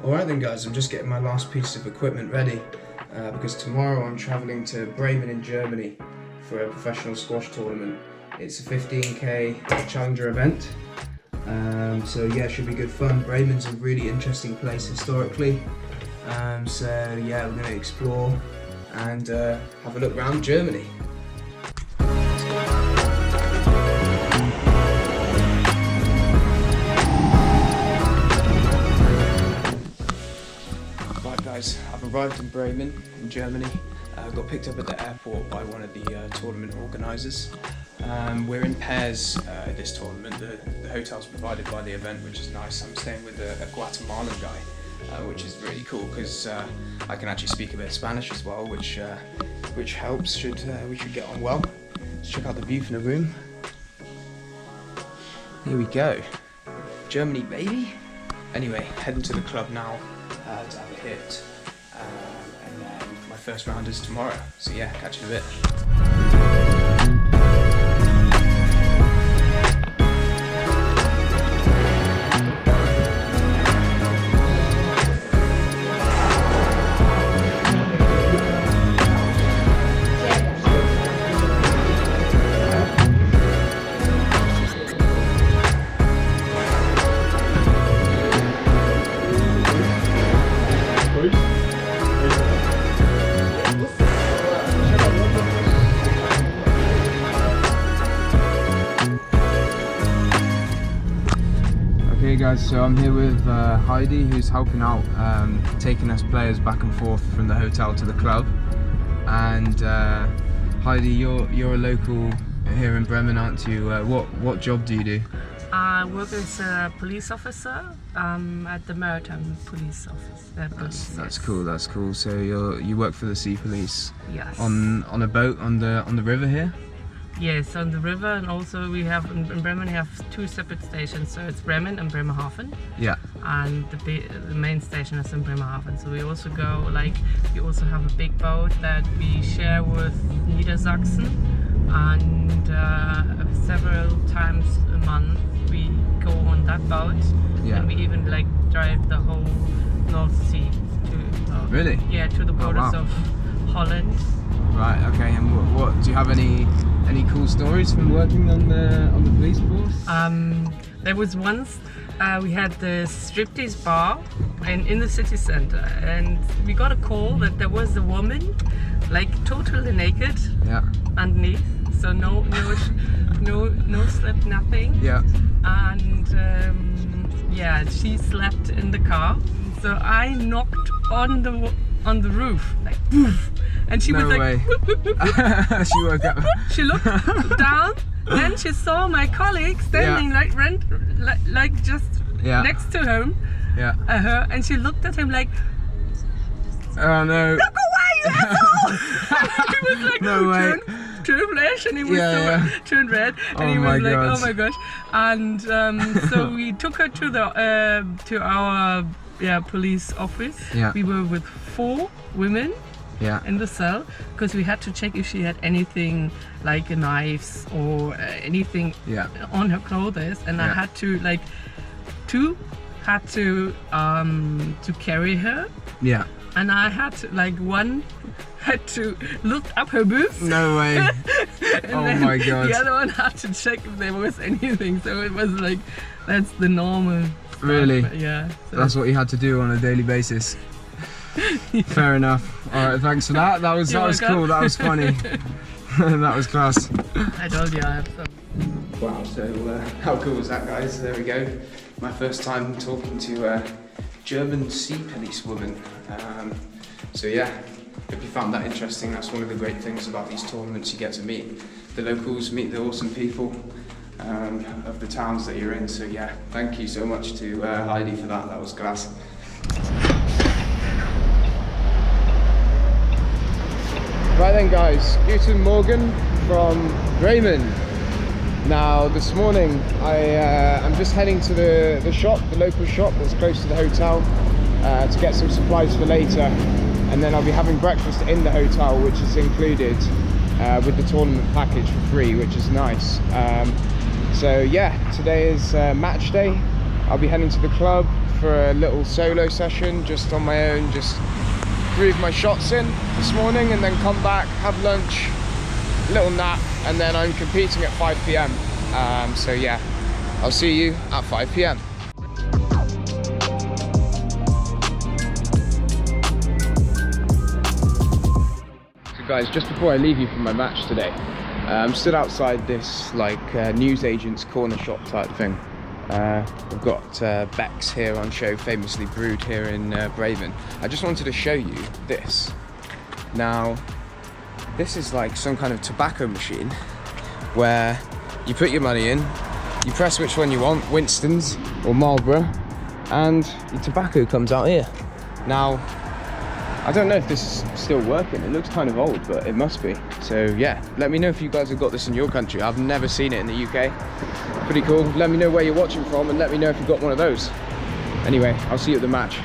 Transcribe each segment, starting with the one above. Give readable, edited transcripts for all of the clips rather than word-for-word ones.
Alright then guys, I'm just getting my last piece of equipment ready because tomorrow I'm travelling to Bremen in Germany for a professional squash tournament. It's a 15k challenger event, so yeah, it should be good fun. Bremen's a really interesting place historically, so yeah, we're going to explore and have a look around Germany. Guys, I've arrived in Bremen in Germany. Got picked up at the airport by one of the tournament organisers. We're in pairs this tournament. The hotel's provided by the event, which is nice. I'm staying with a Guatemalan guy, which is really cool because I can actually speak a bit of Spanish as well, which helps. We should get on well. Let's check out the view from the room. Here we go, Germany, baby. Anyway, heading to the club now to have a hit, and then my first round is tomorrow, so yeah, catch you in a bit. Okay guys, so I'm here with Heidi, who's helping out, taking us players back and forth from the hotel to the club. And Heidi, you're a local here in Bremen, aren't you? What job do you do? I work as a police officer at the Maritime Police Office. That's cool. That's cool. So you work for the Sea Police? Yes. On a boat on the river here? Yes, on the river, and also we have in Bremen we have two separate stations. So it's Bremen and Bremerhaven. Yeah. And the main station is in Bremerhaven. So we also go we also have a big boat that we share with Niedersachsen, and several times a month we go on that boat. Yeah. And we even drive the whole North Sea to really? Yeah, to the borders of Holland. Right. Okay. And what do you have any cool stories from working on the police force? There was once we had the striptease bar in the city center, and we got a call that there was a woman totally naked. Yeah. Underneath, so no slip, nothing. Yeah. And yeah, she slept in the car. So I knocked on the roof, poof. And she was she woke up. She looked down, then she saw my colleague standing just next to him, her, and she looked at him oh no! Look away, you asshole! He was no way. Turned flash, and he was turned red, and he was oh my gosh! And so we took her to our police office. Yeah. We were with 4 women. Yeah. In the cell, because we had to check if she had anything like knives or anything on her clothes, and I had to two had to carry her. Yeah. And I had to, one had to look up her boobs. No way. Oh my god. The other one had to check if there was anything. So it was that's the normal stuff. Really? Yeah. So. That's what you had to do on a daily basis. Yeah. Fair enough. Alright, thanks for that. That was cool, that was funny. That was class. I told you I have some. Wow, so how cool was that, guys? There we go. My first time talking to a German sea police woman. So yeah, if you found that interesting, that's one of the great things about these tournaments. You get to meet the locals, meet the awesome people of the towns that you're in. So yeah, thank you so much to Heidi for that was class. Right then guys, Guten Morgen from Bremen. Now this morning I'm just heading to the shop, the local shop that's close to the hotel, to get some supplies for later, and then I'll be having breakfast in the hotel, which is included with the tournament package for free, which is nice. So yeah, today is match day. I'll be heading to the club for a little solo session, just on my own, just groove my shots in this morning, and then come back, have lunch, little nap, and then I'm competing at 5 p.m. So yeah, I'll see you at 5 p.m. So guys, just before I leave you for my match today, I'm stood outside this like newsagent's corner shop type thing. We've got Beck's here on show, famously brewed here in Bremen. I just wanted to show you this. Now, this is like some kind of tobacco machine where you put your money in, you press which one you want, Winston's or Marlboro, and your tobacco comes out here. Now, I don't know if this is still working. It looks kind of old, but it must be. So yeah, let me know if you guys have got this in your country. I've never seen it in the UK. Pretty cool. Let me know where you're watching from, and let me know if you've got one of those. Anyway, I'll see you at the match.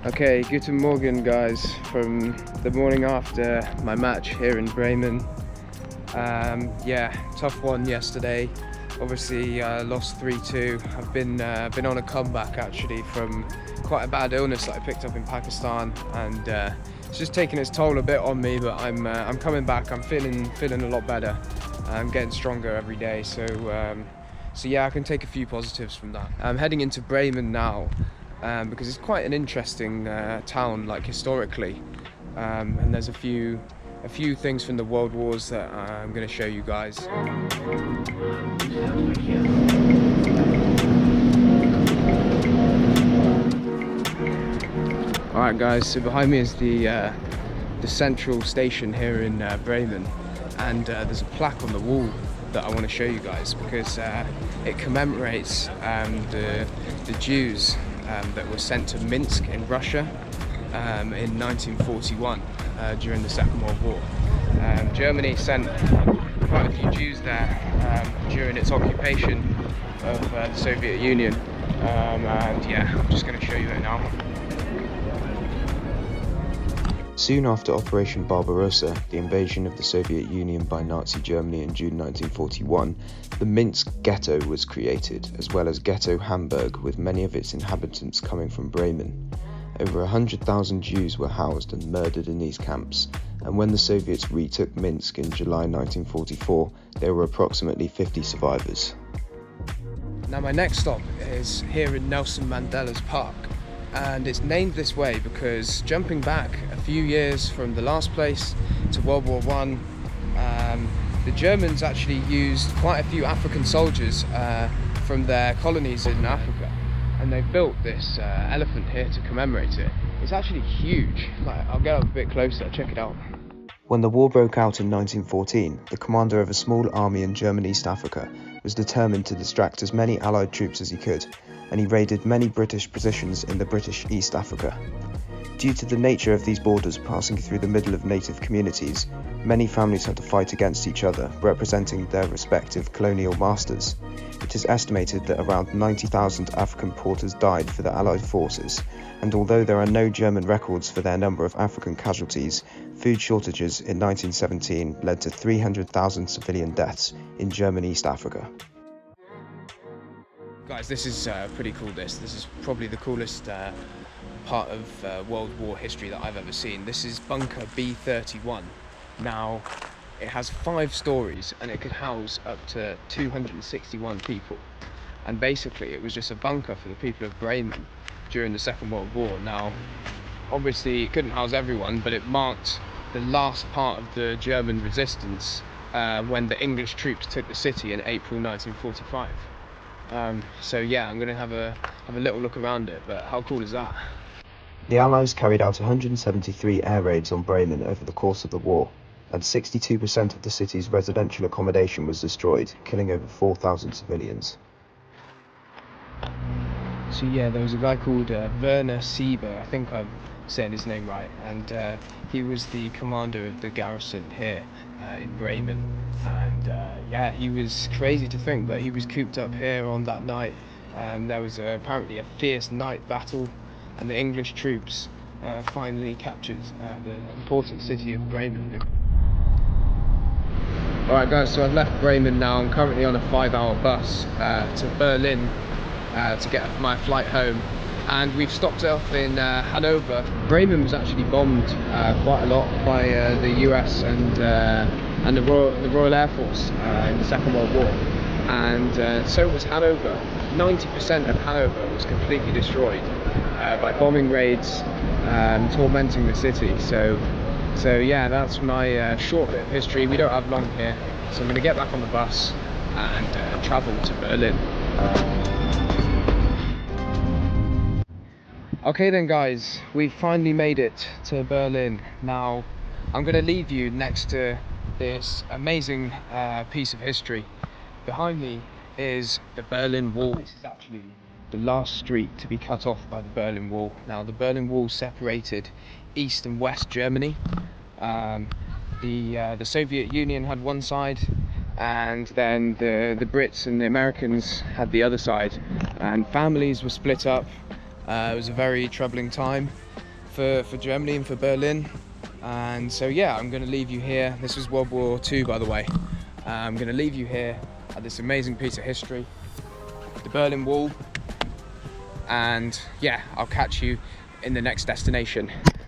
Okay, guten Morgen guys, from the morning after my match here in Bremen. Yeah, tough one yesterday. Obviously lost 3-2. I've been on a comeback actually from quite a bad illness that I picked up in Pakistan, and it's just taking its toll a bit on me, but I'm coming back. I'm feeling a lot better. I'm getting stronger every day, so yeah, I can take a few positives from that. I'm heading into Bremen now. Because it's quite an interesting town, like historically, and there's a few things from the World Wars that I'm going to show you guys. Alright guys, so behind me is the central station here in Bremen, and there's a plaque on the wall that I want to show you guys because it commemorates the Jews that were sent to Minsk in Russia in 1941 during the Second World War. Germany sent quite a few Jews there during its occupation of the Soviet Union, and yeah, I'm just going to show you it now. Soon after Operation Barbarossa, the invasion of the Soviet Union by Nazi Germany in June 1941, the Minsk ghetto was created, as well as Ghetto Hamburg, with many of its inhabitants coming from Bremen. Over 100,000 Jews were housed and murdered in these camps, and when the Soviets retook Minsk in July 1944, there were approximately 50 survivors. Now my next stop is here in Nelson Mandela's Park. And it's named this way because jumping back a few years from the last place to World War I, the Germans actually used quite a few African soldiers from their colonies in Africa, and they built this elephant here to commemorate it. It's actually huge. Like, I'll get up a bit closer, check it out. When the war broke out in 1914, the commander of a small army in German East Africa was determined to distract as many Allied troops as he could, and he raided many British positions in the British East Africa. Due to the nature of these borders passing through the middle of native communities, many families had to fight against each other, representing their respective colonial masters. It is estimated that around 90,000 African porters died for the Allied forces, and although there are no German records for their number of African casualties, food shortages in 1917 led to 300,000 civilian deaths in German East Africa. Guys, this is pretty cool. This is probably the coolest part of World War history that I've ever seen. This is bunker B31. Now, it has 5 stories and it could house up to 261 people. And basically, it was just a bunker for the people of Bremen during the Second World War. Now, obviously, it couldn't house everyone, but it marked the last part of the German resistance when the English troops took the city in April 1945. So yeah, I'm gonna have a little look around it, but how cool is that? The Allies carried out 173 air raids on Bremen over the course of the war, and 62% of the city's residential accommodation was destroyed, killing over 4,000 civilians. So yeah, there was a guy called Werner Sieber, I think I'm saying his name right, and he was the commander of the garrison here in Bremen. And yeah, he was crazy to think that he was cooped up here on that night. There was apparently a fierce night battle, and the English troops finally captured the important city of Bremen. Alright guys, so I've left Bremen now. I'm currently on a 5-hour bus to Berlin to get my flight home, and we've stopped off in Hanover. Bremen was actually bombed quite a lot by the US and the Royal Air Force in the Second World War, and so was Hanover. 90% of Hanover was completely destroyed by bombing raids, tormenting the city. So yeah, that's my short bit of history. We don't have long here, so I'm going to get back on the bus and travel to Berlin. Okay then guys, we finally made it to Berlin. Now I'm going to leave you next to this amazing piece of history. Behind me is the Berlin Wall. This is actually the last street to be cut off by the Berlin Wall. Now the Berlin Wall separated East and West Germany. The Soviet Union had one side, and then the Brits and the Americans had the other side, and families were split up. It was a very troubling time for Germany and for Berlin, and so yeah, I'm going to leave you here. This was World War II, by the way. I'm going to leave you here at this amazing piece of history, the Berlin Wall, and yeah, I'll catch you in the next destination.